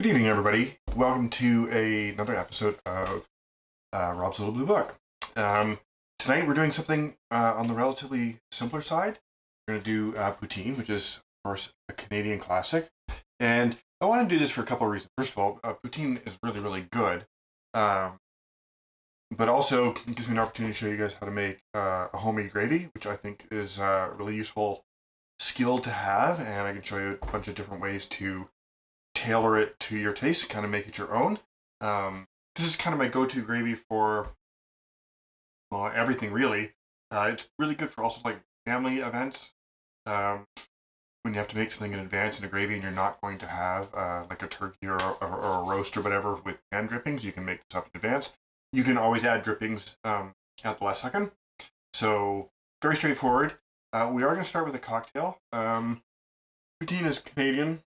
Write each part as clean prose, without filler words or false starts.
Good evening, everybody. Welcome to another episode of Rob's Little Blue Book. Tonight we're doing something on the relatively simpler side. We're going to do Poutine, which is, of course, a Canadian classic. And I want to do this for a couple of reasons. First of all, Poutine is really, really good. But also, it gives me an opportunity to show you guys how to make a homemade gravy, which I think is a really useful skill to have. And I can show you a bunch of different ways to tailor it to your taste, kind of make it your own. This is kind of my go-to gravy for everything, really. It's really good for also like family events. When you have to make something in advance in a gravy and you're not going to have like a turkey or a roast or whatever with pan drippings, you can make this up in advance. You can always add drippings at the last second. So very straightforward. We are going to start with a cocktail. Poutine is Canadian,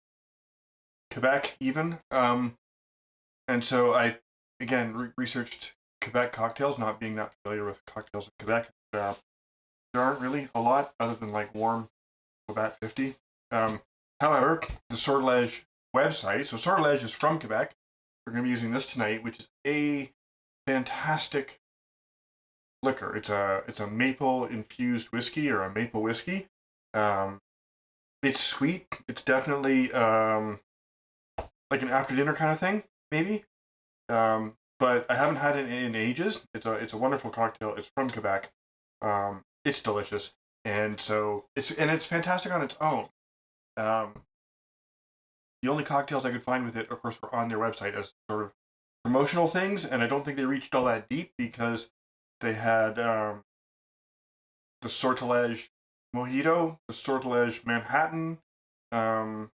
Quebec even. And so I, again, researched Quebec cocktails, not being that familiar with cocktails in Quebec. There aren't really a lot other than like warm Quebec 50. However, the Sortilège website, so Sortilège is from Quebec. We're going to be using this tonight, which is a fantastic liquor. It's a maple infused whiskey or a maple whiskey. It's sweet. It's definitely like an after dinner kind of thing, maybe. But I haven't had it in ages. It's a wonderful cocktail. It's from Quebec. It's delicious, and so it's fantastic on its own. The only cocktails I could find with it, of course, were on their website as sort of promotional things, and I don't think they reached all that deep because they had the Sortilège Mojito, the Sortilège Manhattan, or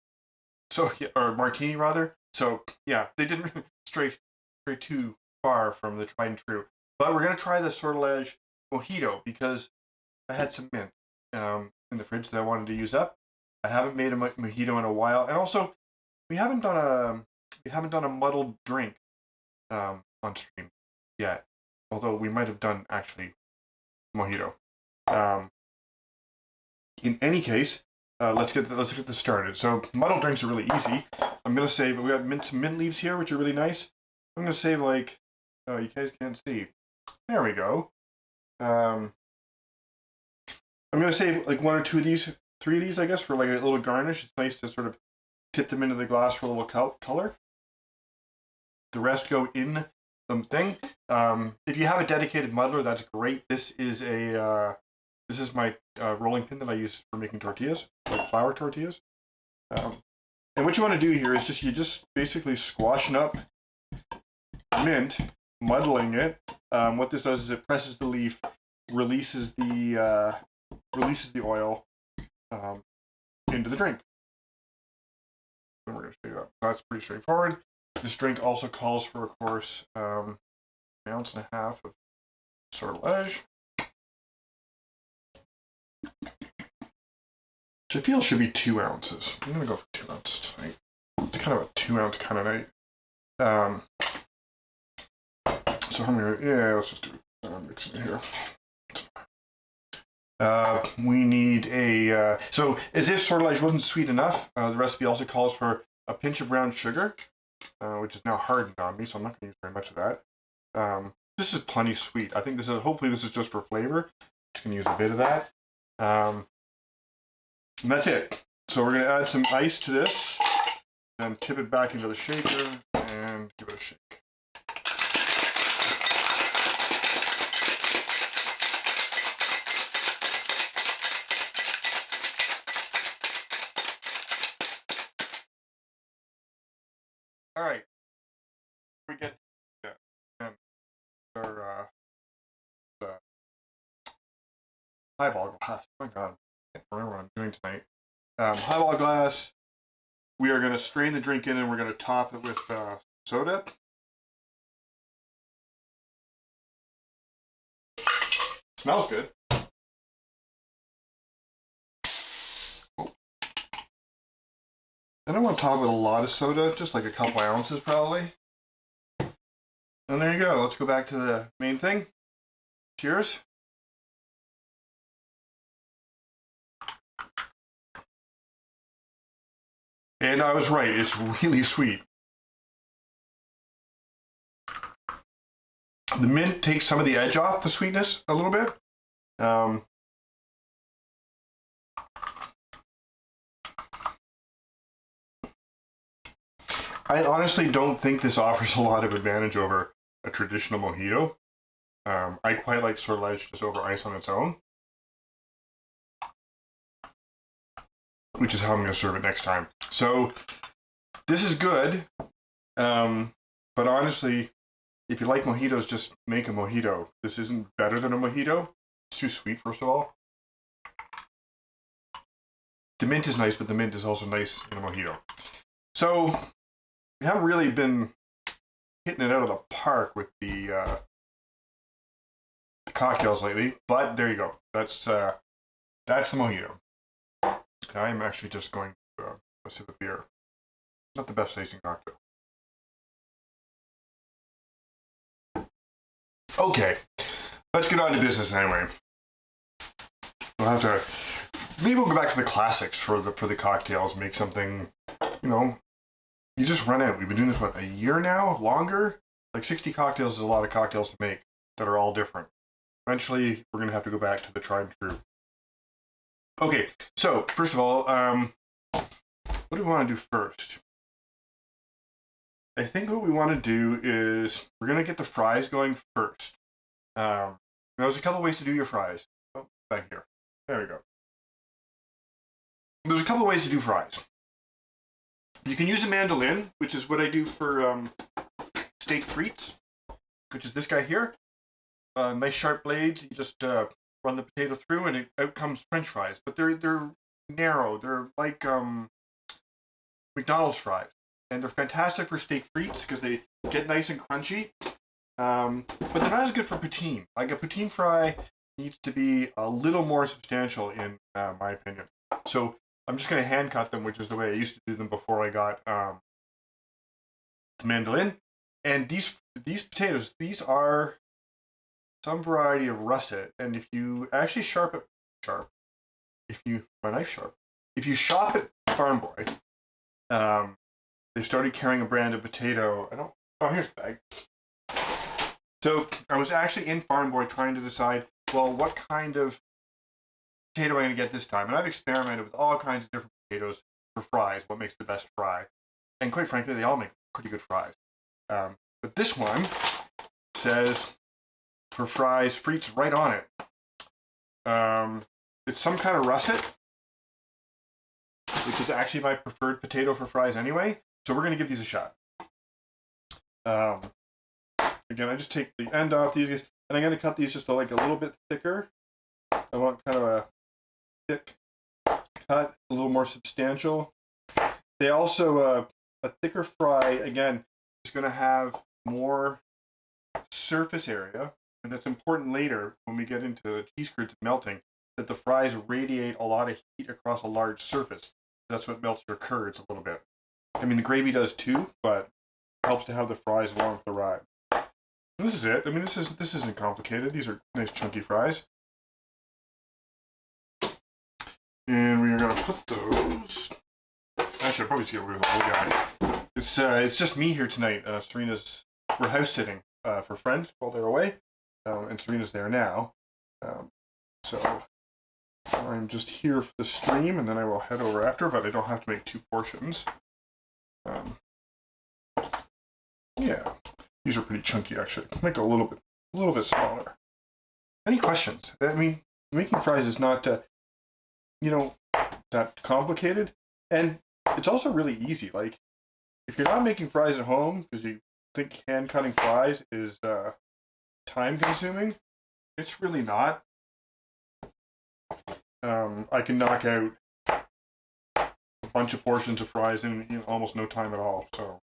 Martini rather. So yeah, they didn't stray too far from the tried and true. But we're gonna try the Sortilège Mojito because I had some mint in the fridge that I wanted to use up. I haven't made a mojito in a while, and also we haven't done a muddled drink on stream yet. Although we might have done actually mojito. In any case, let's get this started. So muddled drinks are really easy. I'm gonna save. We got some mint leaves here, which are really nice. I'm gonna save like, oh, you guys can't see. There we go. I'm gonna save like one or two of these, three of these, I guess, for like a little garnish. It's nice to sort of tip them into the glass for a little color. The rest go in the thing. If you have a dedicated muddler, that's great. This is my rolling pin that I use for making tortillas, like flour tortillas. And what you want to do here is you just basically squashing up mint, muddling it. What this does is it presses the leaf, releases the oil into the drink. And we're going to show you that. That's pretty straightforward. This drink also calls for, of course, an ounce and a half of Sortilège, which I feel should be 2 ounces. I'm going to go for 2 ounces tonight. It's kind of a 2 ounce kind of night. So I'm going to, let's just do mix it here. We need so as if Sortilège wasn't sweet enough, the recipe also calls for a pinch of brown sugar, which is now hardened on me, so I'm not going to use very much of that. This is plenty sweet. I think hopefully this is just for flavor. Just going to use a bit of that. And that's it. So we're going to add some ice to this, and tip it back into the shaker, and give it a shake. All right, we get our highball glass. Oh my god, I can't remember what I'm doing tonight. Highball glass. We are going to strain the drink in, and we're going to top it with soda. Smells good. I don't want to top it with a lot of soda, just like a couple ounces probably. And there you go. Let's go back to the main thing. Cheers. And I was right, it's really sweet. The mint takes some of the edge off the sweetness a little bit. I honestly don't think this offers a lot of advantage over a traditional mojito. I quite like sortilege just over ice on its own, which is how I'm going to serve it next time. So this is good, but honestly, if you like mojitos, just make a mojito. This isn't better than a mojito. It's too sweet, first of all. The mint is nice, but the mint is also nice in a mojito. So we haven't really been hitting it out of the park with the cocktails lately, but there you go. That's the mojito. I'm actually just going to a sip of beer. Not the best tasting cocktail. Okay, let's get on to business anyway. We'll have to, maybe we'll go back to the classics for the cocktails. Make something, you just run out. We've been doing this, what, a year now? Longer? Like 60 cocktails is a lot of cocktails to make that are all different. Eventually, we're going to have to go back to the tried and true. Okay, so first of all, what do we want to do first? I think what we want to do is we're going to get the fries going first. There's a couple ways to do your fries. Oh, back here. There we go. There's a couple ways to do fries. You can use a mandolin, which is what I do for steak frites, which is this guy here. Nice sharp blades. You just run the potato through, and out comes French fries. But they're narrow. They're like McDonald's fries, and they're fantastic for steak frites because they get nice and crunchy. But they're not as good for poutine. Like a poutine fry needs to be a little more substantial, in my opinion. So I'm just going to hand cut them, which is the way I used to do them before I got the mandolin. And these potatoes, these are some variety of russet. And if you actually if you shop at Farm Boy, they started carrying a brand of potato. Here's the bag. So I was actually in Farm Boy trying to decide, well, what kind of potato am I going to get this time? And I've experimented with all kinds of different potatoes for fries, what makes the best fry. And quite frankly, they all make pretty good fries. But this one says, for fries, frites right on it. It's some kind of russet, which is actually my preferred potato for fries anyway. So we're going to give these a shot. Again, I just take the end off these guys, and I'm going to cut these just like a little bit thicker. I want kind of a thick cut, a little more substantial. They also, a thicker fry, again, is going to have more surface area, and that's important later when we get into cheese curds melting, that the fries radiate a lot of heat across a large surface. That's what melts your curds a little bit. I mean, the gravy does too, but it helps to have the fries along with the rye. And this is it. I mean, this isn't complicated. These are nice chunky fries. And we are going to put those... Actually, I'll probably just get rid of the whole guy. It's just me here tonight. We're house sitting for friends while they're away. And Serena's there now. So I'm just here for the stream, and then I will head over after, but I don't have to make 2 portions. Yeah, these are pretty chunky, actually. Might go a little bit smaller. Any questions? I mean, making fries is not, that complicated, and it's also really easy. Like, if you're not making fries at home because you think hand cutting fries is time consuming, it's really not. I can knock out a bunch of portions of fries in almost no time at all. So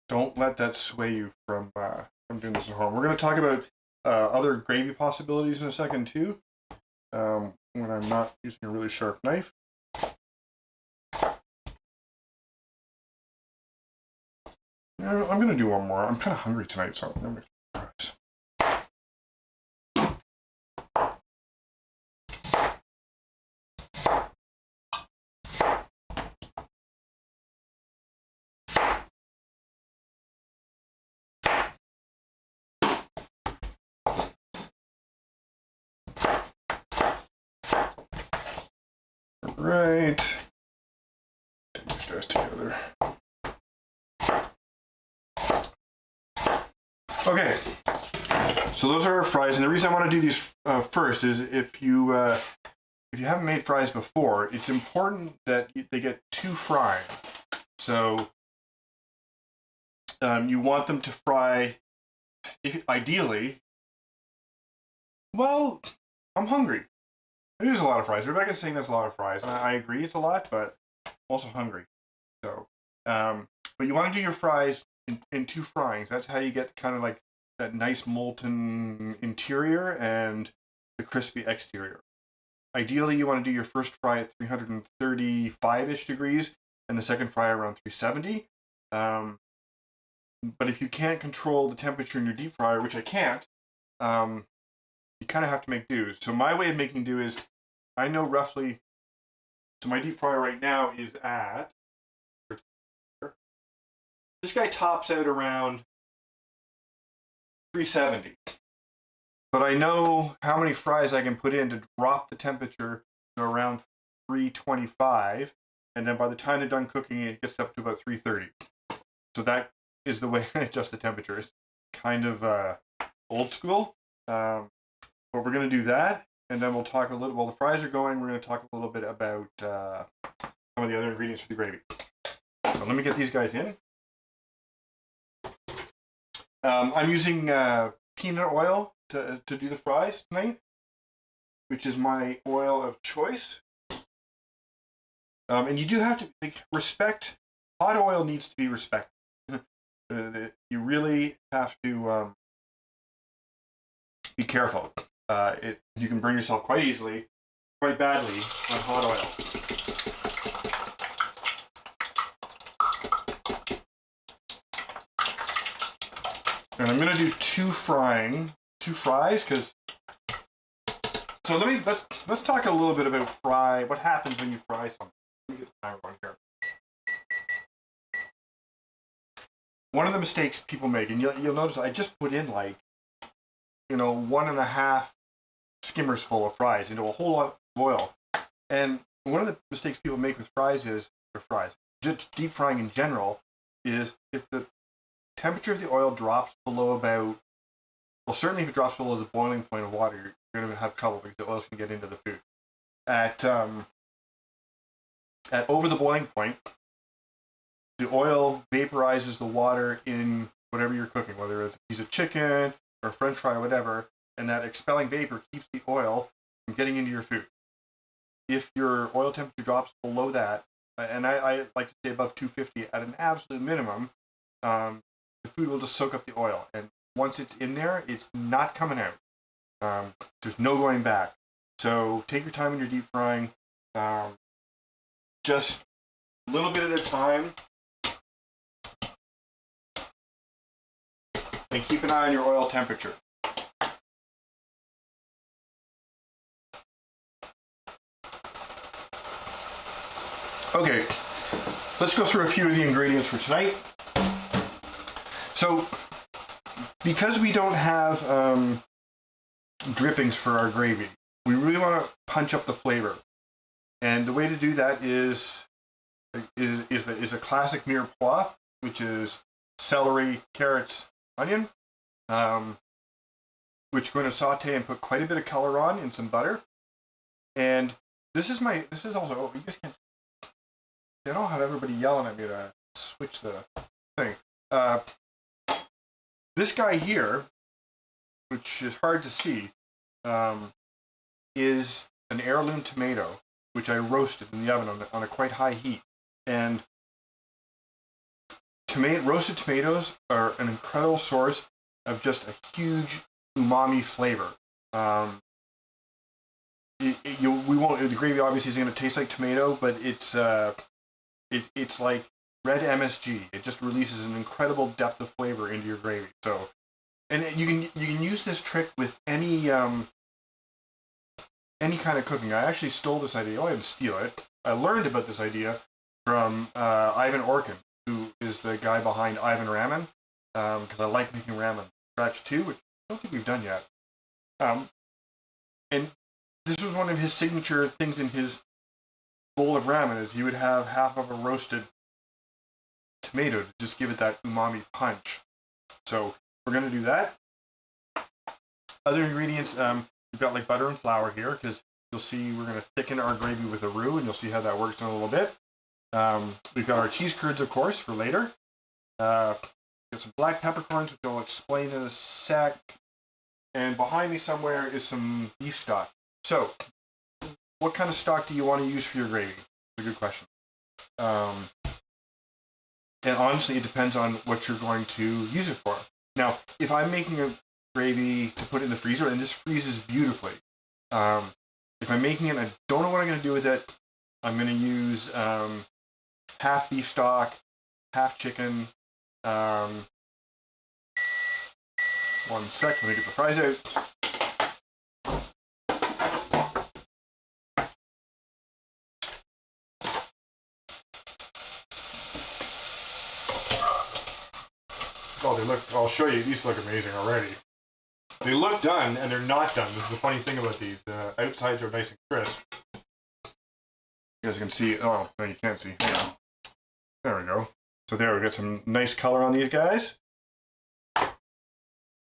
don't let that sway you from doing this at home. We're going to talk about other gravy possibilities in a second too, when I'm not using a really sharp knife. I'm going to do one more. I'm kind of hungry tonight, so I'm going to make fries. Right. Take these guys together. Okay. So those are our fries, and the reason I want to do these first is if you haven't made fries before, it's important that they get 2 frying. So you want them to fry, ideally. Well, I'm hungry. It is a lot of fries. Rebecca's saying that's a lot of fries, and I agree it's a lot, but I'm also hungry. So, but you want to do your fries in 2 fryings. That's how you get kind of like that nice molten interior and the crispy exterior. Ideally, you want to do your first fry at 335-ish degrees and the second fry around 370. But if you can't control the temperature in your deep fryer, which I can't, you kind of have to make do. So my way of making do is, I know roughly, so my deep fryer right now is at, this guy tops out around 370. But I know how many fries I can put in to drop the temperature to around 325, and then by the time they're done cooking, it gets up to about 330. So that is the way I adjust the temperature. It's kind of old school. But we're going to do that, and then we'll talk a little, while the fries are going, we're going to talk a little bit about some of the other ingredients for the gravy. So let me get these guys in. I'm using peanut oil to do the fries tonight, which is my oil of choice. And you do have to respect, hot oil needs to be respected. You really have to be careful. You can burn yourself quite easily, quite badly on hot oil. And I'm going to do 2 fries, because. So let's talk a little bit about what happens when you fry something. Let me get the timer on here. One of the mistakes people make, and you'll notice I just put in 1.5 skimmers full of fries into a whole lot of oil. And one of the mistakes people make with just deep frying in general, is if the temperature of the oil drops below certainly if it drops below the boiling point of water, you're going to have trouble because the oils can get into the food. At over the boiling point, the oil vaporizes the water in whatever you're cooking, whether it's a piece of chicken or French fry or whatever, and that expelling vapor keeps the oil from getting into your food. If your oil temperature drops below that, and I like to say above 250 at an absolute minimum, the food will just soak up the oil. And once it's in there, it's not coming out. There's no going back. So take your time in your deep frying. Just a little bit at a time. And keep an eye on your oil temperature. Okay, let's go through a few of the ingredients for tonight. So, because we don't have drippings for our gravy, we really want to punch up the flavor. And the way to do that is a classic mirepoix, which is celery, carrots, onion, which we're going to saute and put quite a bit of color on in some butter. And this is also, you guys can't see. I don't have everybody yelling at me to switch the thing. This guy here, which is hard to see, is an heirloom tomato, which I roasted in the oven on a quite high heat. And roasted tomatoes are an incredible source of just a huge umami flavor. The gravy obviously is going to taste like tomato, but it's like red MSG. It just releases an incredible depth of flavor into your gravy. So, and you can use this trick with any kind of cooking. I actually stole this idea. Oh, I didn't steal it. I learned about this idea from Ivan Orkin, who is the guy behind Ivan Ramen, because I like making ramen scratch too, which I don't think we've done yet. And this was one of his signature things in his bowl of ramen is you would have half of a roasted tomato to just give it that umami punch. So we're going to do that. Other ingredients, we've got like butter and flour here because you'll see we're going to thicken our gravy with a roux, and you'll see how that works in a little bit. We've got our cheese curds, of course, for later. Got some black peppercorns, which I'll explain in a sec. And behind me somewhere is some beef stock. So, what kind of stock do you want to use for your gravy? It's a good question. And honestly, it depends on what you're going to use it for. Now, if I'm making a gravy to put in the freezer, and this freezes beautifully, if I'm making it and I don't know what I'm going to do with it, I'm going to use half beef stock, half chicken. One sec, let me get the fries out. Oh, they look, I'll show you, these look amazing already. They look done, and they're not done. This is the funny thing about these. The outsides are nice and crisp. You guys can see, oh, no, you can't see. Hang on. There we go. So there, we got some nice color on these guys.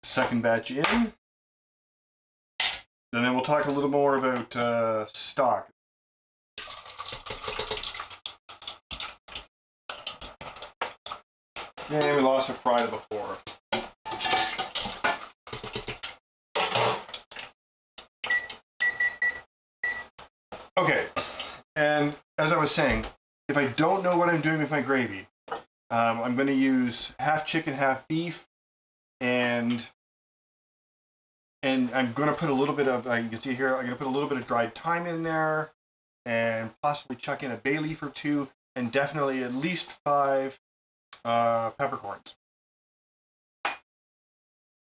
Second batch in. And then we'll talk a little more about stock. And we lost a fry to the floor. Okay, and as I was saying, if I don't know what I'm doing with my gravy, I'm going to use half chicken, half beef, and I'm going to put a little bit of, you can see here, I'm going to put a little bit of dried thyme in there, and possibly chuck in a bay leaf or two, and definitely at least 5 peppercorns.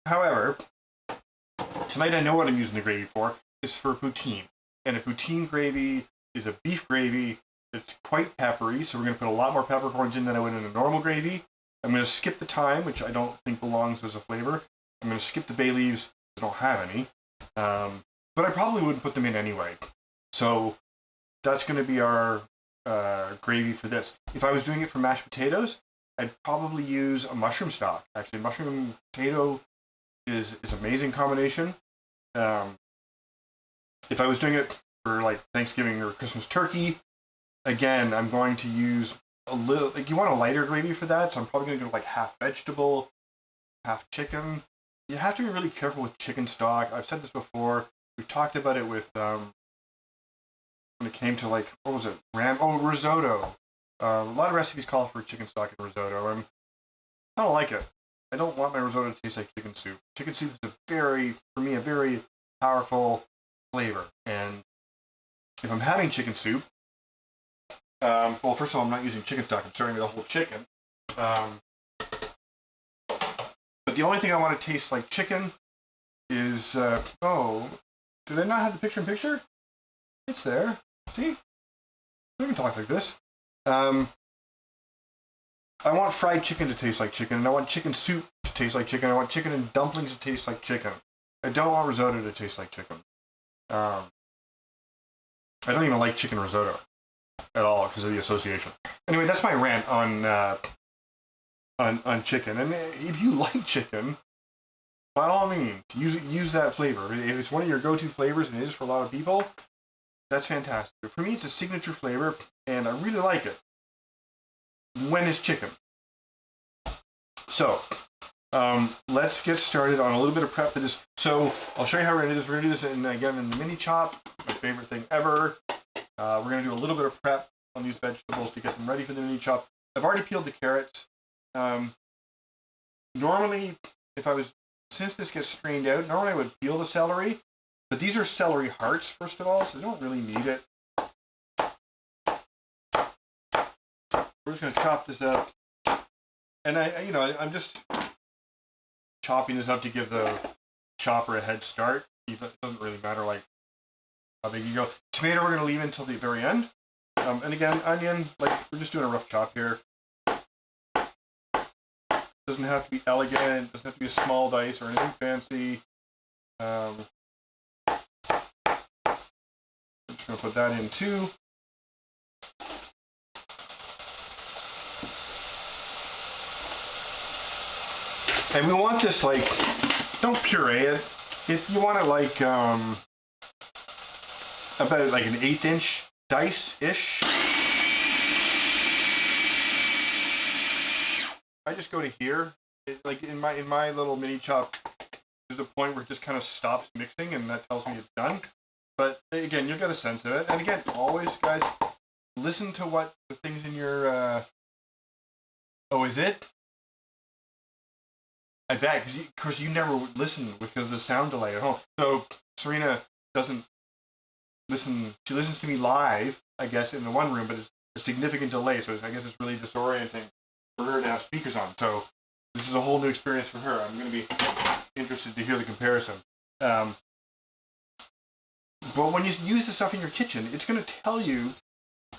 However, tonight I know what I'm using the gravy for. It's for poutine. And a poutine gravy is a beef gravy that's quite peppery, so we're going to put a lot more peppercorns in than I would in a normal gravy. I'm going to skip the thyme, which I don't think belongs as a flavor. I'm going to skip the bay leaves. I don't have any. But I probably wouldn't put them in anyway. So that's going to be our gravy for this. If I was doing it for mashed potatoes, I'd probably use a mushroom stock. Actually, mushroom potato is an amazing combination. If I was doing it for like Thanksgiving or Christmas turkey, again, I'm going to use a little, like you want a lighter gravy for that, so I'm probably going to go like half vegetable, half chicken. You have to be really careful with chicken stock. I've said this before. We've talked about it with, when it came to like, what was it? Risotto. A lot of recipes call for chicken stock in risotto. I don't like it. I don't want my risotto to taste like chicken soup. Chicken soup is for me, a very powerful flavor. And if I'm having chicken soup, well, first of all, I'm not using chicken stock. I'm serving the whole chicken. But the only thing I want to taste like chicken is, oh, did I not have the picture-in-picture? It's there. See? We can talk like this. I want fried chicken to taste like chicken, and I want chicken soup to taste like chicken. I want chicken and dumplings to taste like chicken. I don't want risotto to taste like chicken. I don't even like chicken risotto at all because of the association. Anyway, that's my rant on chicken. And if you like chicken, by all means, use that flavor. If it's one of your go-to flavors, and it is for a lot of people, that's fantastic. For me, it's a signature flavor, and I really like it when it's chicken. So, let's get started on a little bit of prep for this. So, I'll show you how we're going to do this. We're going to do this again in the mini chop, my favorite thing ever. We're going to do a little bit of prep on these vegetables to get them ready for the mini chop. I've already peeled the carrots. Normally, since this gets strained out, normally I would peel the celery, but these are celery hearts, first of all, so they don't really need it. We're just going to chop this up. And I'm just chopping this up to give the chopper a head start. It doesn't really matter like how big you go. Tomato we're going to leave until the very end. And again, onion, like we're just doing a rough chop here. Doesn't have to be elegant. Doesn't have to be a small dice or anything fancy. I'm just going to put that in too. And we want this like, don't puree it. If you want it like about like an 1/8 dice-ish. I just go to here. Like in my little mini chop, there's a point where it just kind of stops mixing, and that tells me it's done. But again, you'll get a sense of it. And again, always, guys, listen to what the things in your. Oh, is it? I bet, because you never listen because of the sound delay at home. So Serena doesn't listen. She listens to me live, I guess, in the one room, but it's a significant delay. So I guess it's really disorienting for her to have speakers on. So this is a whole new experience for her. I'm going to be interested to hear the comparison. But when you use the stuff in your kitchen, it's going to tell you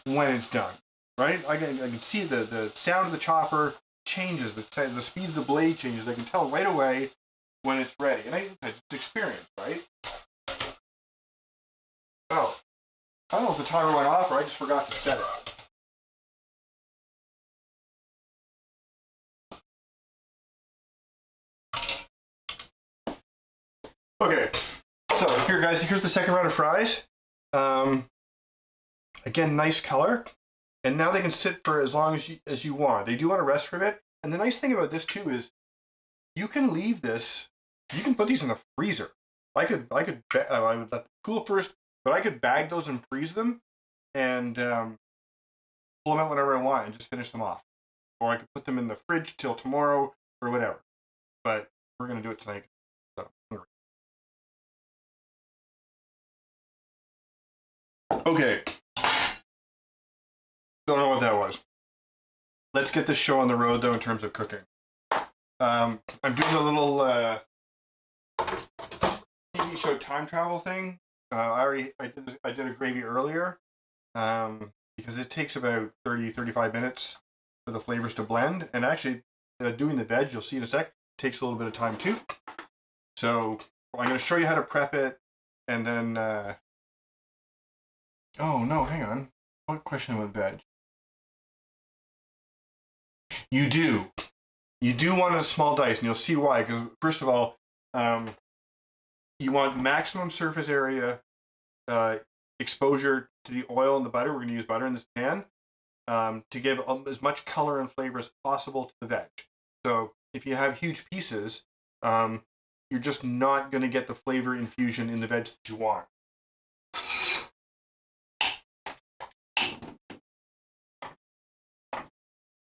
when it's done, right? I can see the sound of the chopper changes, the speed of the blade changes. I can tell right away when it's ready. And it's experience, right? Oh, I don't know if the timer went off or I just forgot to set it. Okay, so here, guys, here's the second round of fries. Again, nice color. And now they can sit for as long as you want. They do want to rest for a bit. And the nice thing about this too is you can leave this. You can put these in the freezer. I would let them cool first, but I could bag those and freeze them, and pull them out whenever I want and just finish them off. Or I could put them in the fridge till tomorrow or whatever. But we're gonna do it tonight. So I'm hungry. Okay. Don't know what that was. Let's get this show on the road, though, in terms of cooking. I'm doing a little TV show time travel thing. I did a gravy earlier because it takes about 30-35 minutes for the flavors to blend. And actually, doing the veg, you'll see in a sec, takes a little bit of time too. So I'm going to show you how to prep it, and then. Oh no, hang on. What question about veg? You do want a small dice, and you'll see why. Because first of all, you want maximum surface area exposure to the oil and the butter. We're going to use butter in this pan to give as much color and flavor as possible to the veg. So if you have huge pieces, you're just not going to get the flavor infusion in the veg that you want.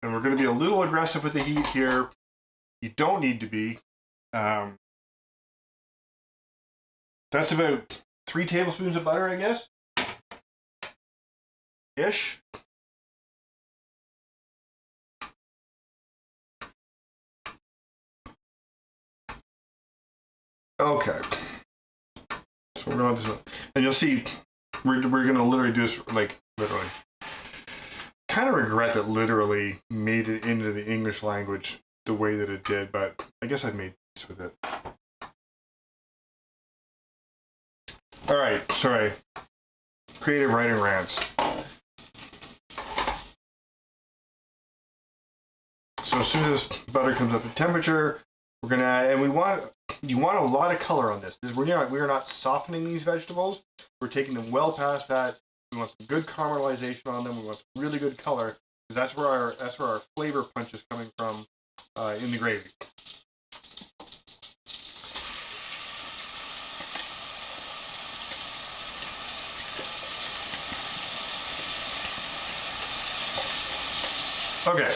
And we're going to be a little aggressive with the heat here. You don't need to be. That's about 3 tablespoons of butter, I guess. Ish. Okay. So we're going to this one. And you'll see, we're going to literally do this, like, literally. Kind of regret that literally made it into the English language the way that it did, but I guess I've made peace with it. All right, sorry. Creative writing rants. So as soon as butter comes up to temperature, we're gonna add, and you want a lot of color on this. We are not softening these vegetables. We're taking them well past that. We want some good caramelization on them. We want some really good color, because that's where our flavor punch is coming from in the gravy. Okay.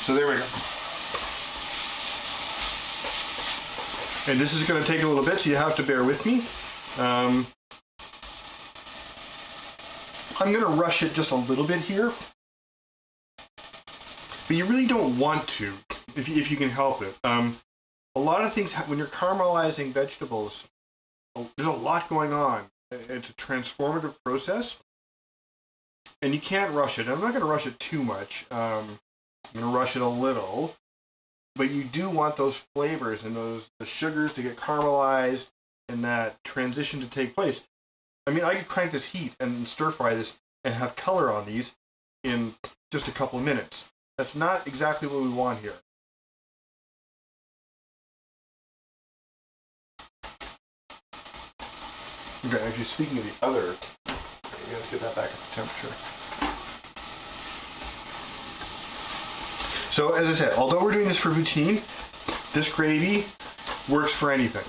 So there we go. And this is going to take a little bit, so you have to bear with me. I'm going to rush it just a little bit here, but you really don't want to, if you can help it. A lot of things, when you're caramelizing vegetables, there's a lot going on. It's a transformative process, and you can't rush it. I'm not going to rush it too much. I'm going to rush it a little, but you do want those flavors and the sugars to get caramelized and that transition to take place. I mean, I could crank this heat and stir fry this and have color on these in just a couple of minutes. That's not exactly what we want here. Okay, actually, speaking of the other, let's get that back at the temperature. So, as I said, although we're doing this for poutine, this gravy works for anything.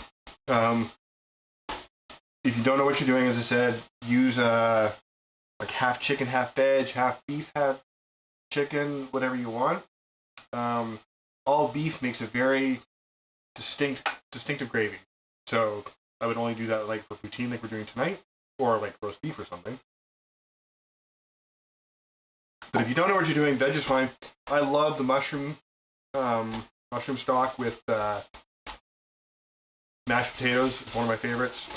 If you don't know what you're doing, as I said, use like half chicken, half veg, half beef, half chicken, whatever you want. All beef makes a very distinctive gravy. So I would only do that like for poutine, like we're doing tonight, or like roast beef or something. But if you don't know what you're doing, veg is fine. I love the mushroom stock with mashed potatoes. It's one of my favorites.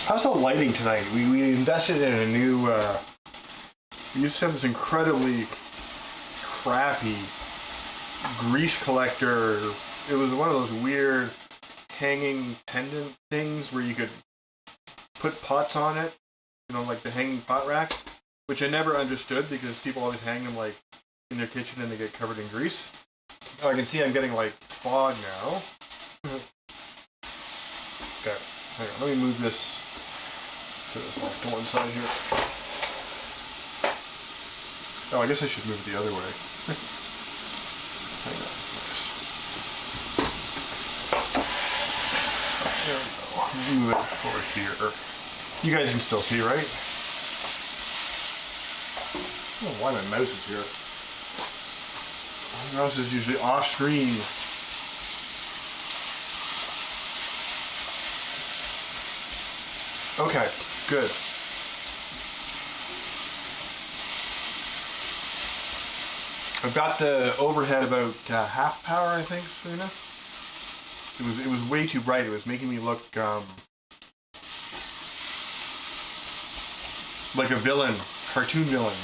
How's the lighting tonight? We invested in a new, we used to have this incredibly crappy grease collector. It was one of those weird hanging pendant things where you could put pots on it, you know, like the hanging pot racks, which I never understood because people always hang them like in their kitchen and they get covered in grease. Oh, I can see I'm getting like fog now. Okay, hang on, let me move this to one side here. Oh, I guess I should move it the other way. Hang on. There we go. Move it over here. You guys can still see, right? I don't know why my mouse is here. My mouse is usually off screen. Okay, good. I've got the overhead about half power, I think, Serena. It was way too bright. It was making me look like a villain, cartoon villain.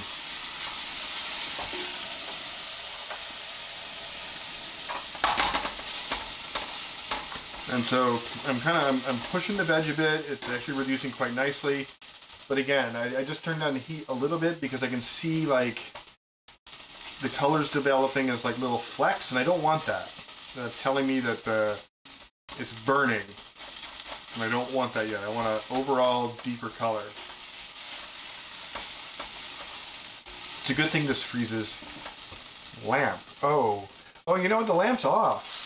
And so I'm pushing the veg a bit. It's actually reducing quite nicely. But again, I just turned down the heat a little bit because I can see like the colors developing as like little flecks, and I don't want that. Telling me that it's burning, and I don't want that yet. I want an overall deeper color. It's a good thing this freezes. Lamp. Oh, you know what? The lamp's off.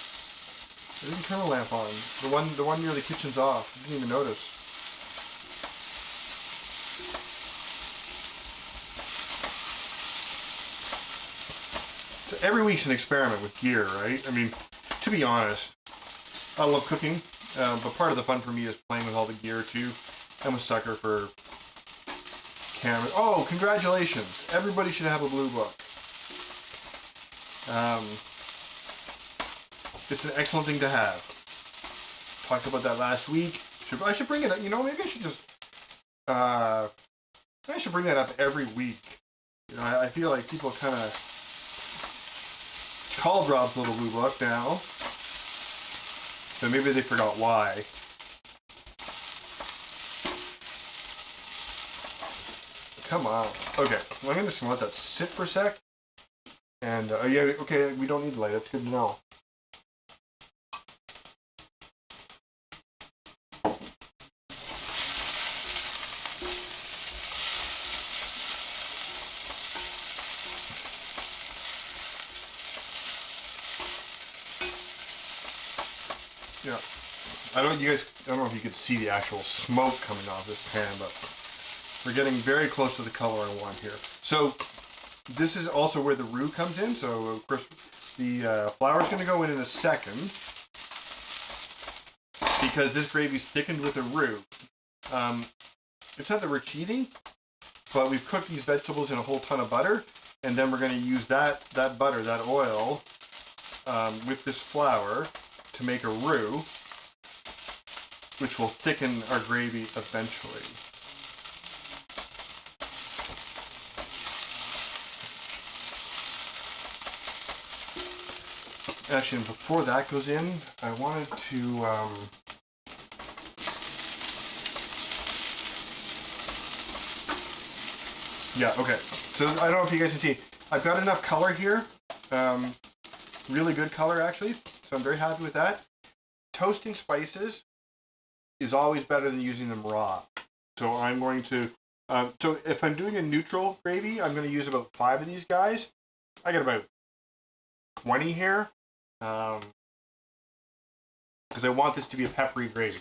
I didn't turn the lamp on. The one near the kitchen's off. I didn't even notice. So every week's an experiment with gear, right? I mean, to be honest, I love cooking, but part of the fun for me is playing with all the gear too. I'm a sucker for cameras. Oh, congratulations! Everybody should have a blue book. It's an excellent thing to have. Talked about that last week. I should bring it up. You know, maybe I should just. I should bring that up every week. You know, I feel like people kind of call Rob's little blue book now, but maybe they forgot why. Come on. Okay, well, I'm just gonna let that sit for a sec. And yeah, okay, we don't need light. That's good to know. Yeah, I don't know if you could see the actual smoke coming off this pan, but we're getting very close to the color I want here. So this is also where the roux comes in. So of course the flour is going to go in a second because this gravy's thickened with the roux. It's not that we're cheating, but we've cooked these vegetables in a whole ton of butter, and then we're going to use that butter, that oil, with this flour to make a roux, which will thicken our gravy eventually. Actually, before that goes in, I wanted to yeah, okay. So I don't know if you guys can see. I've got enough color here. Really good color, actually. So I'm very happy with that. Toasting spices is always better than using them raw. So I'm going to, so if I'm doing a neutral gravy, I'm going to use about 5 of these guys. I got about 20 here. Because I want this to be a peppery gravy.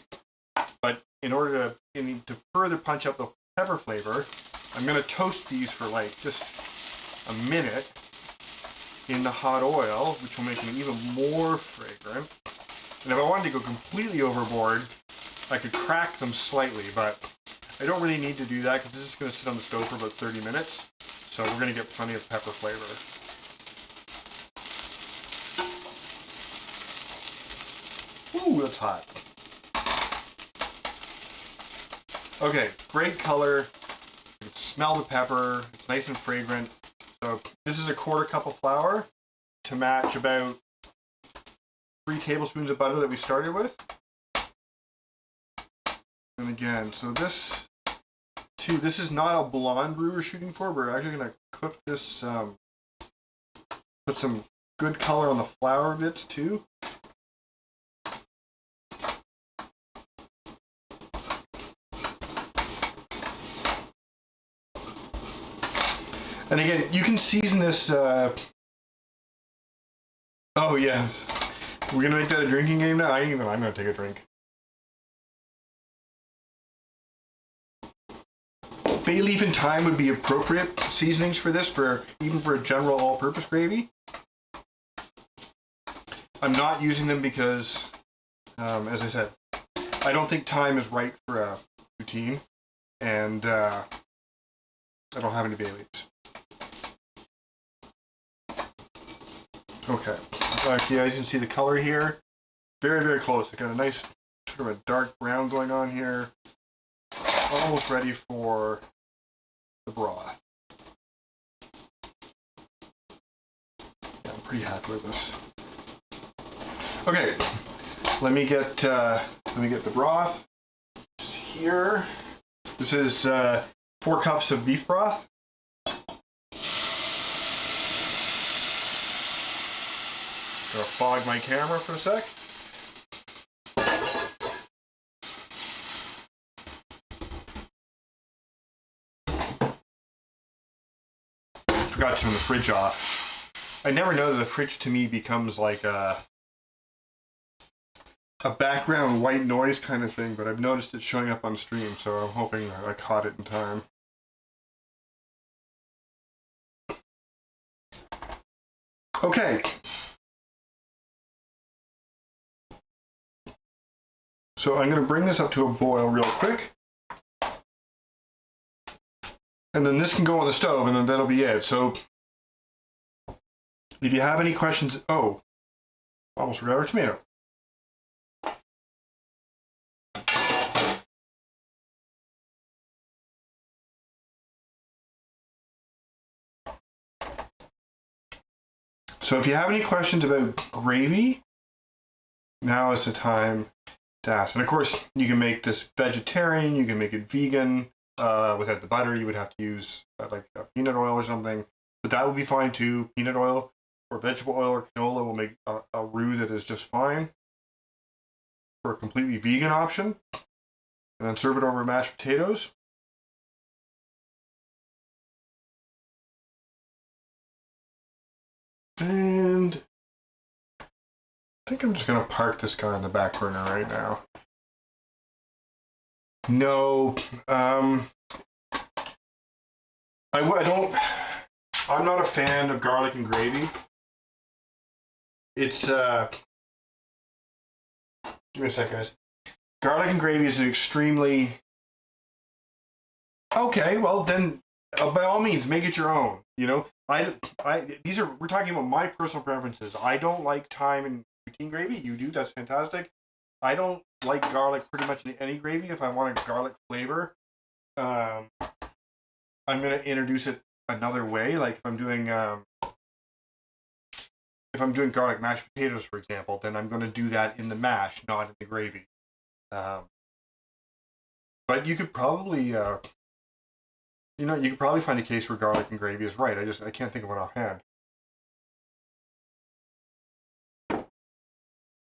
But in order to further punch up the pepper flavor, I'm going to toast these for like just a minute in the hot oil, which will make them even more fragrant. And if I wanted to go completely overboard, I could crack them slightly, but I don't really need to do that because this is going to sit on the stove for about 30 minutes. So we're going to get plenty of pepper flavor. Ooh, that's hot. Okay, great color. You can smell the pepper. It's nice and fragrant. So this is a 1/4 cup of flour to match about 3 tablespoons of butter that we started with. And again, so this is not a blonde brew we're shooting for. We're actually going to cook this, put some good color on the flour bits too. And again, you can season this. Oh yes, we're gonna make that a drinking game now. I'm gonna take a drink. Bay leaf and thyme would be appropriate seasonings for this, even for a general all-purpose gravy. I'm not using them because, as I said, I don't think thyme is right for a poutine, and I don't have any bay leaves. Okay, you guys can see the color here. Very, very close. I got a nice sort of a dark brown going on here. Almost ready for the broth. Yeah, I'm pretty happy with this. Okay, let me get the broth. Just here. This is 4 cups of beef broth. Gonna fog my camera for a sec. Forgot to turn the fridge off. I never know that the fridge to me becomes like a background white noise kind of thing, but I've noticed it showing up on stream, so I'm hoping I caught it in time. Okay. So I'm going to bring this up to a boil real quick. And then this can go on the stove, and then that'll be it. So if you have any questions... Oh, almost forgot our tomato. So if you have any questions about gravy, now is the time to ask. And of course, you can make this vegetarian, you can make it vegan. Without the butter, you would have to use like peanut oil or something, but that would be fine too. Peanut oil or vegetable oil or canola will make a roux that is just fine for a completely vegan option. And then serve it over mashed potatoes. And I think I'm just going to park this guy on the back burner right now. No, I'm not a fan of garlic and gravy. It's, give me a sec, guys. Garlic and gravy is an extremely, okay, well then, by all means, make it your own, you know? We're talking about my personal preferences. I don't like thyme in poutine gravy. You do, that's fantastic. I don't like garlic pretty much in any gravy. If I want a garlic flavor, I'm going to introduce it another way. Like if if I'm doing garlic mashed potatoes, for example, then I'm going to do that in the mash, not in the gravy. But you could probably, you could probably find a case where garlic and gravy is right. I can't think of one offhand.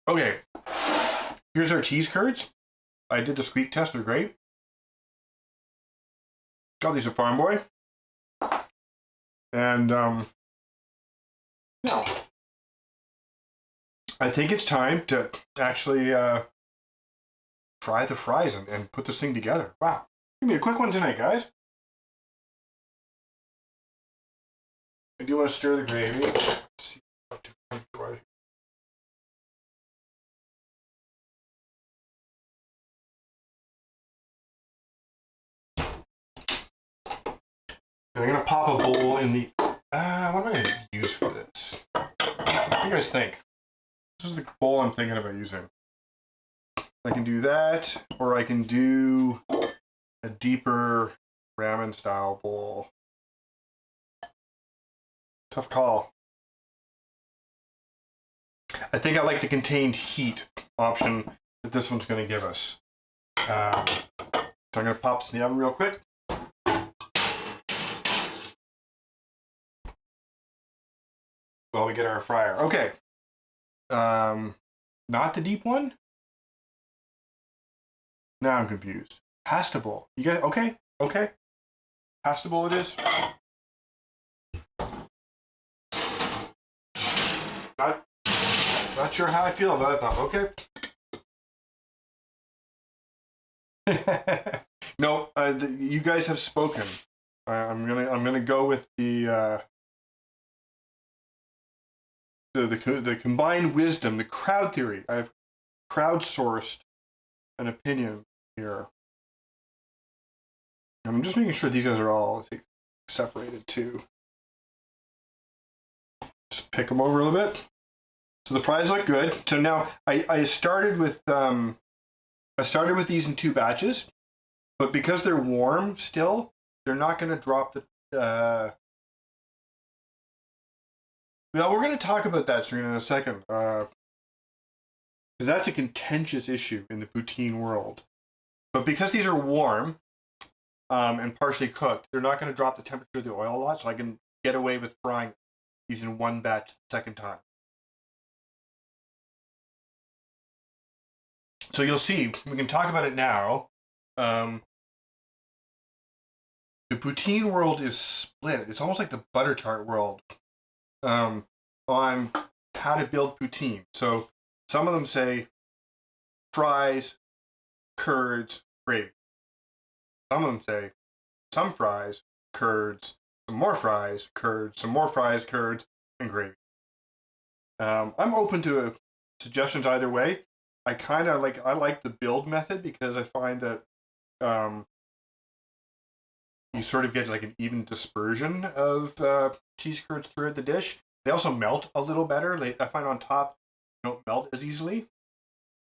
Okay, here's our cheese curds. I did the squeak test; they're great. Got these at Farm Boy, and now I think it's time to actually fry the fries and put this thing together. Wow, give me a quick one tonight, guys. I do want to stir the gravy. Let's see how to I'm going to pop a bowl in the... what am I going to use for this? What do you guys think? This is the bowl I'm thinking about using. I can do that, or I can do a deeper ramen-style bowl. Tough call. I think I like the contained heat option that this one's going to give us. So I'm going to pop this in the oven real quick. While we get our fryer. Okay. Not the deep one? Now I'm confused. Pasta bowl. You guys, okay? Okay. Pasta bowl it is. Not sure how I feel about it, but okay. No, you guys have spoken. I'm gonna go with the combined wisdom, the crowd theory. I've crowdsourced an opinion here. And I'm just making sure these guys are all separated too. Just pick them over a little bit. So the fries look good. So now I started with these in 2 batches, but because they're warm still, they're not going to drop the. Well, we're going to talk about that, Serena, in a second, because that's a contentious issue in the poutine world. But because these are warm and partially cooked, they're not going to drop the temperature of the oil a lot, so I can get away with frying these in 1 batch the second time. So you'll see, we can talk about it now. The poutine world is split. It's almost like the butter tart world on how to build poutine. So some of them say fries, curds, gravy. Some of them say some fries, curds, some more fries, curds, some more fries, curds, and gravy. I'm open to suggestions either way. I like the build method because I find that you sort of get like an even dispersion of cheese curds throughout the dish. They also melt a little better. I find on top don't melt as easily.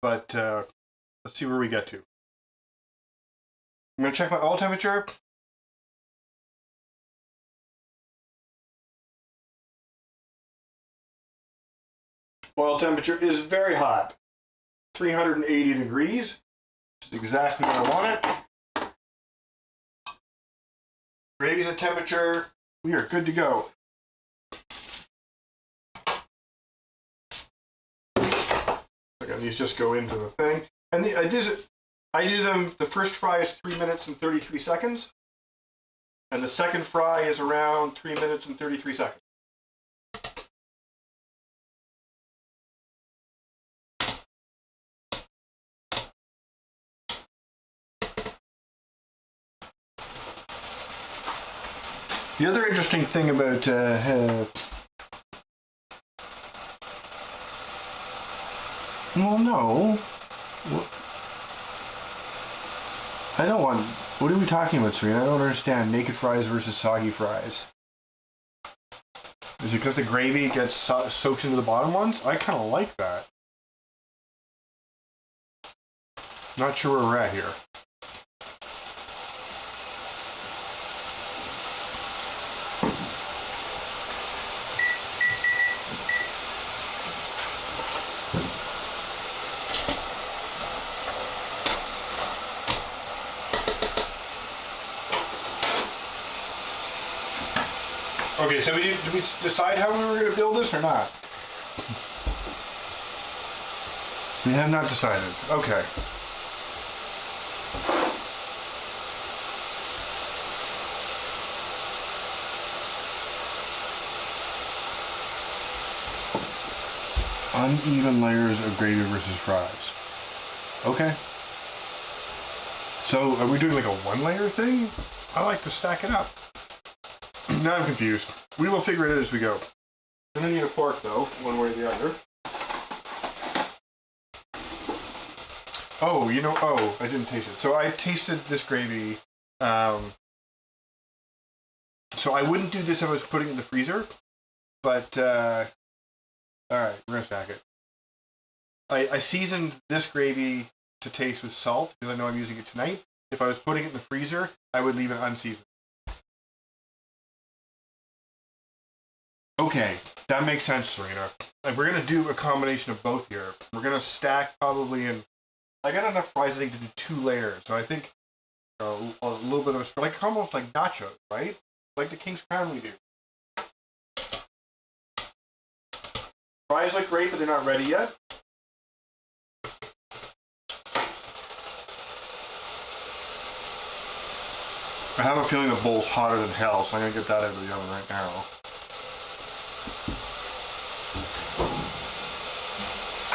But let's see where we get to. I'm going to check my oil temperature. Oil temperature is very hot. 380 degrees, which is exactly what I want it. Gravy's at temperature. We are good to go. Again, these just go into the thing. And I did them, the first fry is 3 minutes and 33 seconds. And the second fry is around 3 minutes and 33 seconds. The other interesting thing about well, no. I don't want... What are we talking about, Serena? I don't understand. Naked fries versus soggy fries. Is it because the gravy gets soaked into the bottom ones? I kind of like that. Not sure where we're at here. Okay, so did we decide how we were going to build this or not? We have not decided. Okay. Uneven layers of gravy versus fries. Okay. So are we doing like a one layer thing? I like to stack it up. Now I'm confused. We will figure it out as we go. I'm gonna need a fork though, one way or the other. Oh, I didn't taste it. So I tasted this gravy. So I wouldn't do this if I was putting it in the freezer, but all right, we're gonna stack it. I seasoned this gravy to taste with salt because I know I'm using it tonight. If I was putting it in the freezer, I would leave it unseasoned. Okay, that makes sense, Serena. Like, we're gonna do a combination of both here. We're gonna stack probably in. I got enough fries, I think, to do 2 layers. So I think a little bit of like almost like nachos, right? Like the King's Crown we do. Fries look great, but they're not ready yet. I have a feeling the bowl's hotter than hell, so I'm gonna get that out of the oven right now.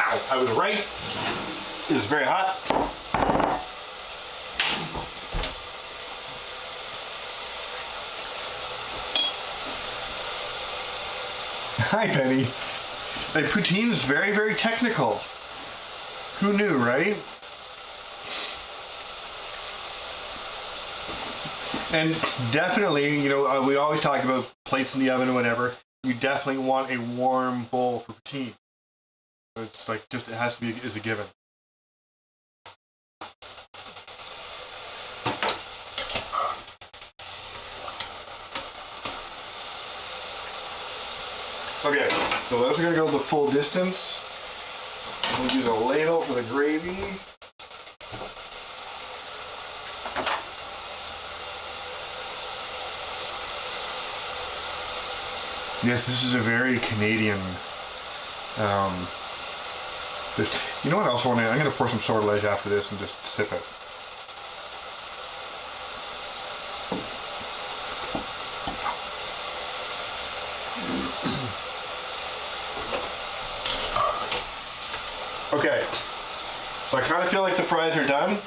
Ow, I was right. It's very hot. Hi, Penny. Like, poutine is very, very technical. Who knew, right? And definitely, we always talk about plates in the oven or whatever. You definitely want a warm bowl for poutine. It's like, it has to be as a given. Okay, so those are going to go the full distance. We'll use a ladle for the gravy. Yes, this is a very Canadian dish. You know what else I want to? I'm going to pour some sortilege after this and just sip it. Okay, so I kind of feel like the fries are done.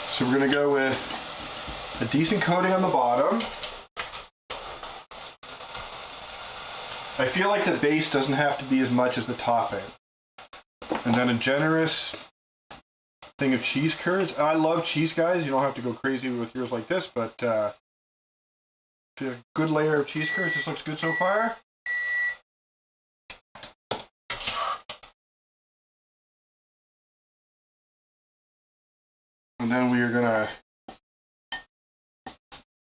So we're going to go with a decent coating on the bottom. I feel like the base doesn't have to be as much as the topping. And then a generous thing of cheese curds. I love cheese, guys. You don't have to go crazy with yours like this, but a good layer of cheese curds. This looks good so far. And then we are gonna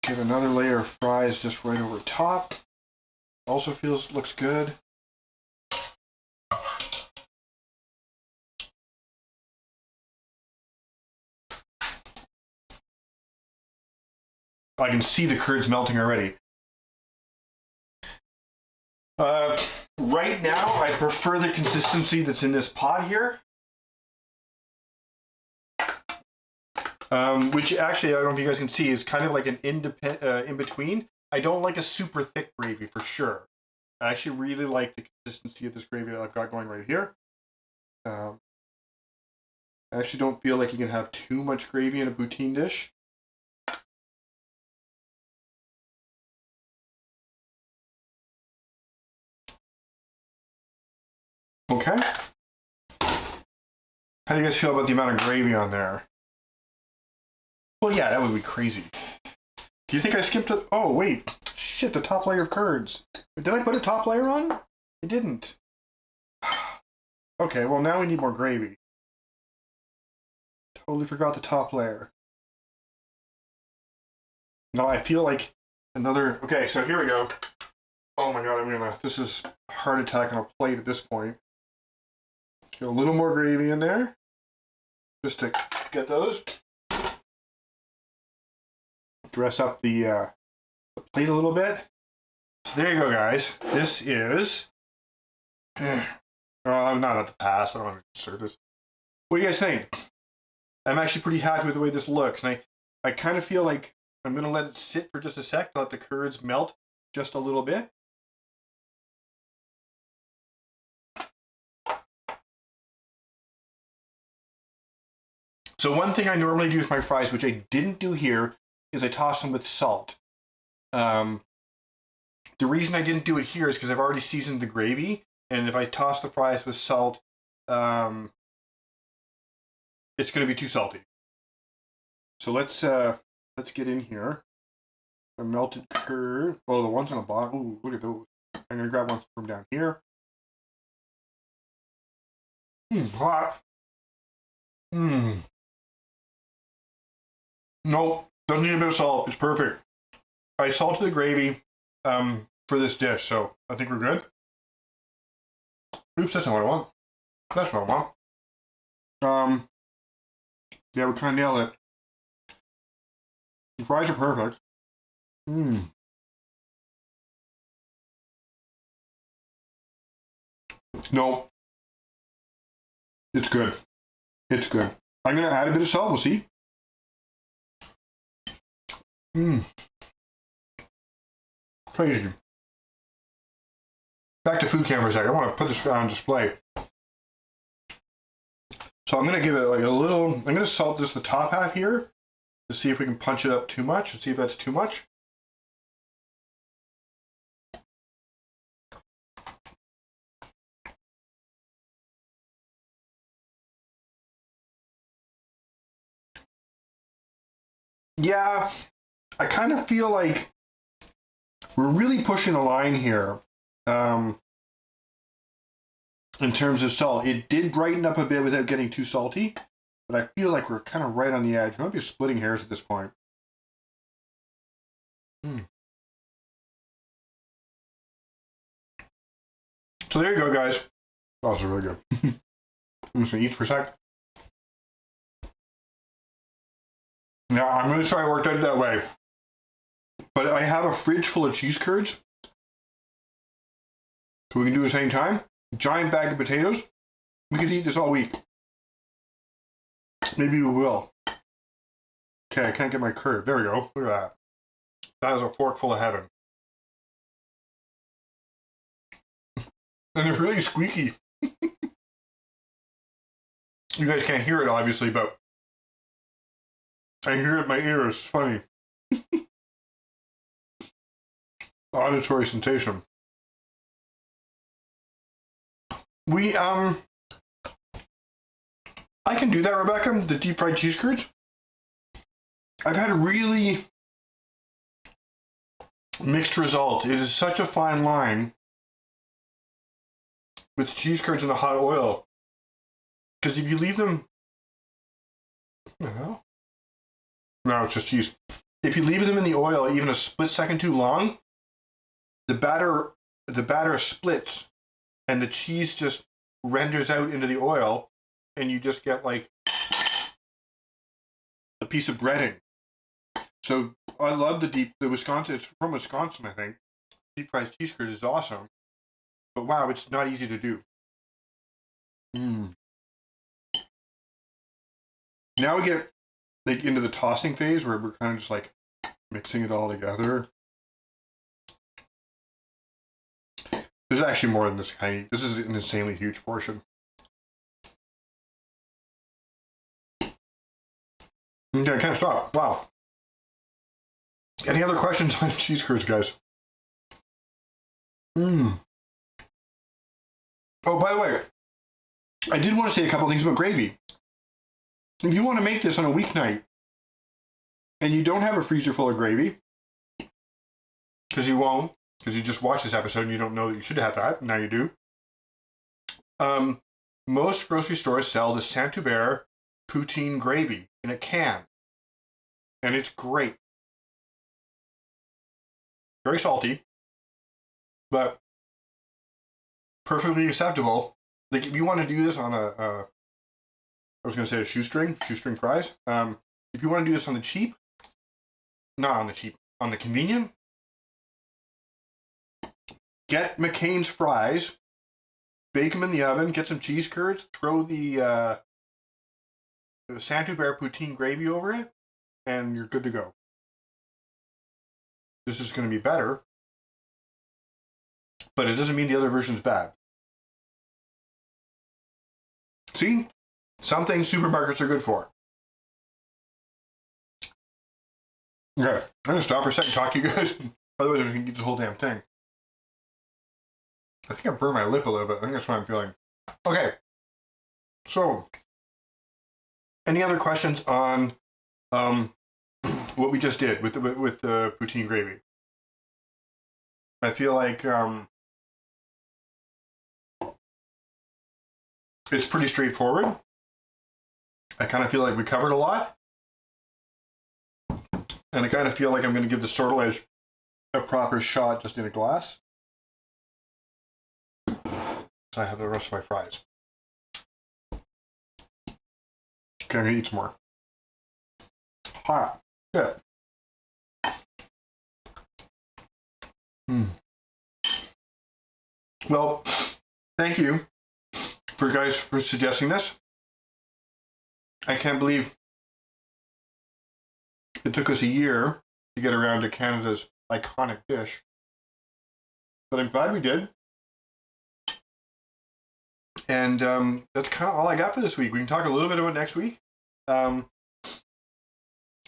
get another layer of fries just right over top. Also looks good. I can see the curds melting already. Right now, I prefer the consistency that's in this pot here. Which actually, I don't know if you guys can see, is kind of like an in between. I don't like a super thick gravy for sure. I actually really like the consistency of this gravy that I've got going right here. I actually don't feel like you can have too much gravy in a poutine dish. Okay. How do you guys feel about the amount of gravy on there? Well, yeah, that would be crazy. Do you think I skipped it? Oh, wait. Shit, the top layer of curds. Did I put a top layer on? I didn't. Okay, well, now we need more gravy. Totally forgot the top layer. No, I feel like another... Okay, so here we go. Oh my god, this is a heart attack on a plate at this point. Get a little more gravy in there. Just to get those dress up the plate a little bit. So there you go, guys. This is... I'm not at the pass. I don't want to serve this. What do you guys think? I'm actually pretty happy with the way this looks. And I kind of feel like I'm going to let it sit for just a sec to let the curds melt just a little bit. So one thing I normally do with my fries, which I didn't do here, is I toss them with salt. The reason I didn't do it here is because I've already seasoned the gravy. And if I toss the fries with salt, it's going to be too salty. So let's get in here. A melted curd. Oh, the ones on the bottom. Ooh, look at those. I'm going to grab one from down here. Hot. No, doesn't need a bit of salt. It's perfect. I salted the gravy for this dish, so I think we're good. Oops, that's not what I want. That's what I want. Yeah, we kind of nailed it. The fries are perfect. No. It's good. It's good. I'm going to add a bit of salt. We'll see. Crazy. Back to food camera a second. I want to put this on display. So I'm going to give it like a little... I'm going to salt just the top half here to see if we can punch it up too much and see if that's too much. Yeah, I kind of feel like we're really pushing a line here in terms of salt. It did brighten up a bit without getting too salty, but I feel like we're kind of right on the edge. We might be splitting hairs at this point. So there you go, guys. That was really good. I'm just going to eat for a sec. Now, I'm really sorry it worked out that way. But I have a fridge full of cheese curds. So we can do it at the same time. Giant bag of potatoes. We could eat this all week. Maybe we will. Okay, I can't get my curd. There we go. Look at that. That is a fork full of heaven. And they're really squeaky. You guys can't hear it, obviously, but I hear it in my ears. It's funny. Auditory sensation. I can do that, Rebecca, the deep fried cheese curds. I've had a really mixed result. It is such a fine line with cheese curds in the hot oil. Because if you leave them... What the hell? No, it's just cheese. If you leave them in the oil even a split second too long, the batter splits and the cheese just renders out into the oil and you just get like a piece of breading. So I love the Wisconsin, it's from Wisconsin, I think. Deep fried cheese curds is awesome. But wow, it's not easy to do. Now we get like into the tossing phase where we're kind of just like mixing it all together. There's actually more than this kind. This is an insanely huge portion. Okay, I can't stop. Wow. Any other questions on cheese curds, guys? Oh, by the way, I did want to say a couple things about gravy. If you want to make this on a weeknight and you don't have a freezer full of gravy, because you won't, because you just watched this episode and you don't know that you should have that, now you do. Most grocery stores sell the Saint-Hubert poutine gravy in a can, and it's great. Very salty, but perfectly acceptable. Like if you want to do this on I was going to say a shoestring fries. If you want to do this on the cheap, not on the cheap, on the convenient. Get McCain's fries, bake them in the oven, get some cheese curds, throw the Saint-Hubert poutine gravy over it, and you're good to go. This is going to be better, but it doesn't mean the other version's bad. See? Some things supermarkets are good for. Okay, I'm going to stop for a second and talk to you guys. Otherwise, I'm going to eat this whole damn thing. I think I burned my lip a little bit. I think that's what I'm feeling. Okay. So, any other questions on what we just did with the poutine gravy? I feel like it's pretty straightforward. I kind of feel like we covered a lot. And I kind of feel like I'm going to give the sortilege a proper shot just in a glass. So I have the rest of my fries. Okay, I'm going to eat some more. Hot. Good. Well, thank you for suggesting this. I can't believe it took us a year to get around to Canada's iconic dish. But I'm glad we did. And that's kind of all I got for this week. We can talk a little bit about next week. I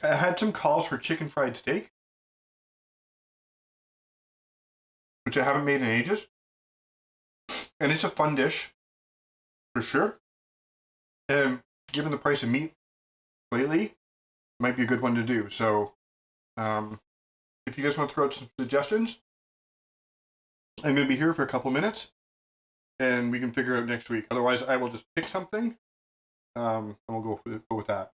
had some calls for chicken fried steak, which I haven't made in ages. And it's a fun dish, for sure. And given the price of meat lately, it might be a good one to do. So if you guys want to throw out some suggestions, I'm going to be here for a couple minutes, and we can figure out next week. Otherwise, I will just pick something, and we'll go with that.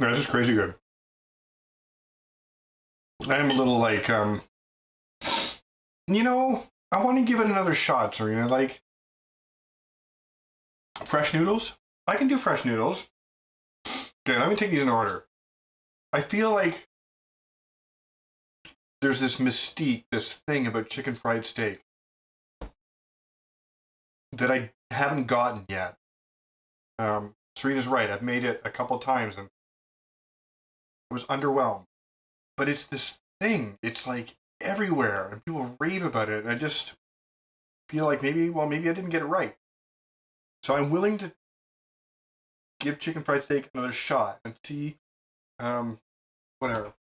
Yeah, this is crazy good. I am a little like, I want to give it another shot, Serena. Like, fresh noodles? I can do fresh noodles. Okay, let me take these in order. I feel like there's this mystique, this thing about chicken fried steak that I haven't gotten yet. Serena's right. I've made it a couple times and I was underwhelmed. But it's this thing. It's like everywhere and people rave about it. And I just feel like maybe I didn't get it right. So I'm willing to give chicken fried steak another shot and see whatever.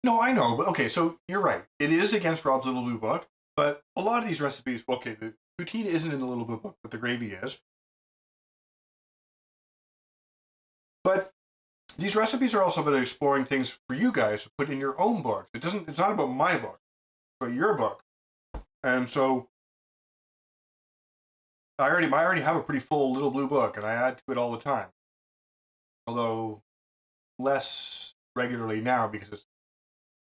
No, I know, but okay, so you're right. It is against Rob's Little Blue Book, but a lot of these recipes, okay, the poutine isn't in the Little Blue Book, but the gravy is. But these recipes are also about exploring things for you guys to put in your own books. It's not about my book, but your book. And so I already have a pretty full Little Blue Book, and I add to it all the time. Although less regularly now because it's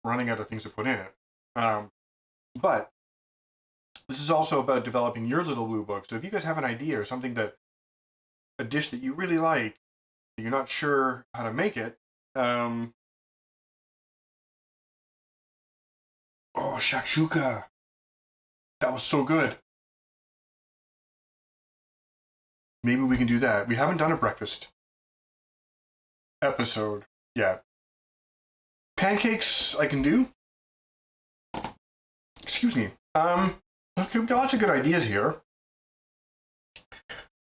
running out of things to put in it. But this is also about developing your Little Blue Book. So if you guys have an idea or something a dish that you really like, you're not sure how to make it. Oh, shakshuka. That was so good. Maybe we can do that. We haven't done a breakfast episode yet. Pancakes I can do. Excuse me. Okay, we've got lots of good ideas here.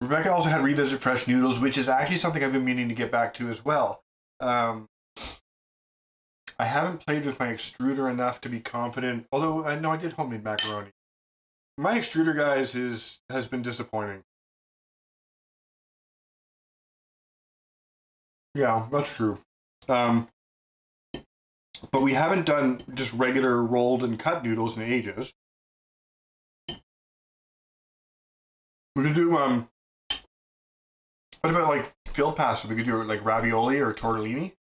Rebecca also had revisit fresh noodles, which is actually something I've been meaning to get back to as well. I haven't played with my extruder enough to be confident, although I know I did homemade macaroni. My extruder, guys, has been disappointing. Yeah, that's true. But we haven't done just regular rolled and cut noodles in ages. We could do what about like filled pasta? We could do like ravioli or tortellini.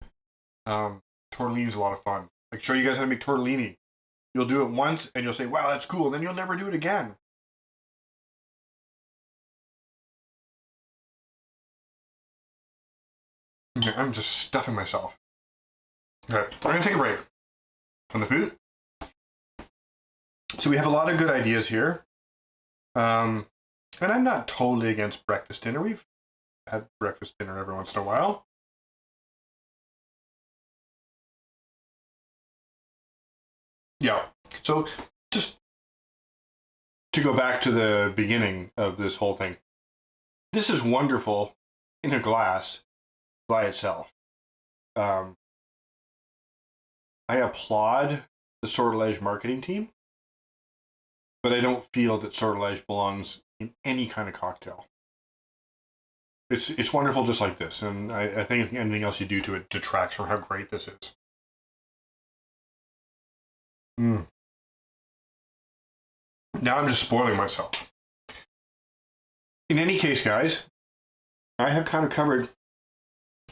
Tortellini is a lot of fun. Like show you guys how to make tortellini. You'll do it once and you'll say, wow, that's cool. Then you'll never do it again. Okay, I'm just stuffing myself. Okay, I'm going to take a break from the food. So we have a lot of good ideas here. And I'm not totally against breakfast dinner. We've had breakfast dinner every once in a while. Yeah. So just to go back to the beginning of this whole thing, this is wonderful in a glass by itself. I applaud the Sortilege marketing team, but I don't feel that Sortilege belongs in any kind of cocktail. It's wonderful just like this, and I think anything else you do to it detracts from how great this is. Mm. Now I'm just spoiling myself. In any case, guys, I have kind of covered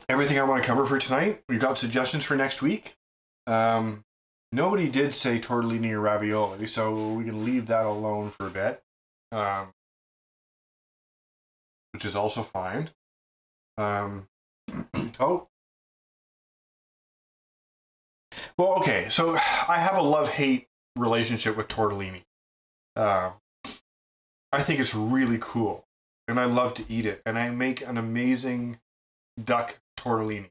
everything I want to cover for tonight. We've got suggestions for next week. Nobody did say tortellini or ravioli, so we can leave that alone for a bit, which is also fine. Oh. Well, okay, so I have a love-hate relationship with tortellini. I think it's really cool, and I love to eat it, and I make an amazing duck tortellini.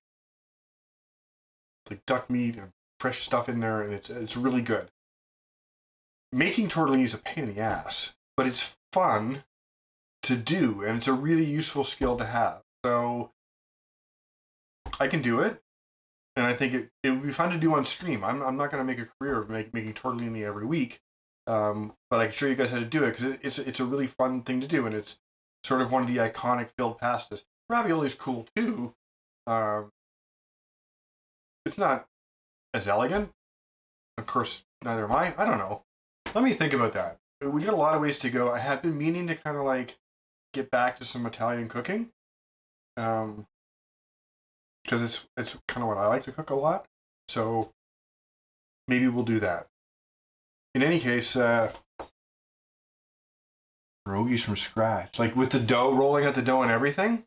Like duck meat and fresh stuff in there, and it's really good. Making tortellini is a pain in the ass, but it's fun to do, and it's a really useful skill to have. So I can do it, and I think it would be fun to do on stream. I'm not going to make a career of making tortellini every week, but I can show you guys how to do it because it's a really fun thing to do, and it's sort of one of the iconic filled pastas. Ravioli is cool too. It's not as elegant. Of course, neither am I. I don't know. Let me think about that. We got a lot of ways to go. I have been meaning to kind of like get back to some Italian cooking. Because it's kind of what I like to cook a lot. So maybe we'll do that. In any case, pierogies from scratch. Like with the dough, rolling out the dough and everything.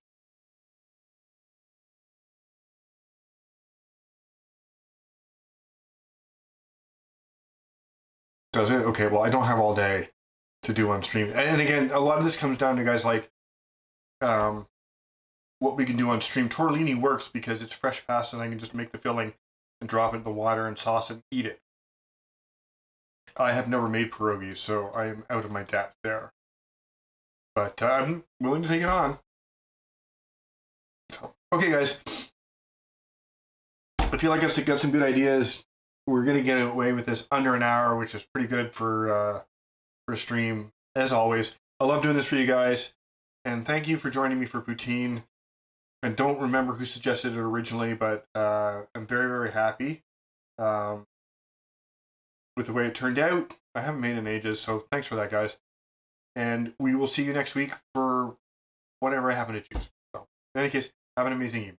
Does it? Okay, well, I don't have all day to do on stream. And again, a lot of this comes down to guys like what we can do on stream. Tortellini works because it's fresh pasta and I can just make the filling and drop it in the water and sauce it and eat it. I have never made pierogies, so I am out of my depth there. But I'm willing to take it on. So, okay, guys. I feel like I've got some good ideas. We're going to get away with this under an hour, which is pretty good for a stream. As always, I love doing this for you guys. And thank you for joining me for Poutine. I don't remember who suggested it originally, but I'm very, very happy with the way it turned out. I haven't made it in ages, so thanks for that, guys. And we will see you next week for whatever I happen to choose. So, in any case, have an amazing evening.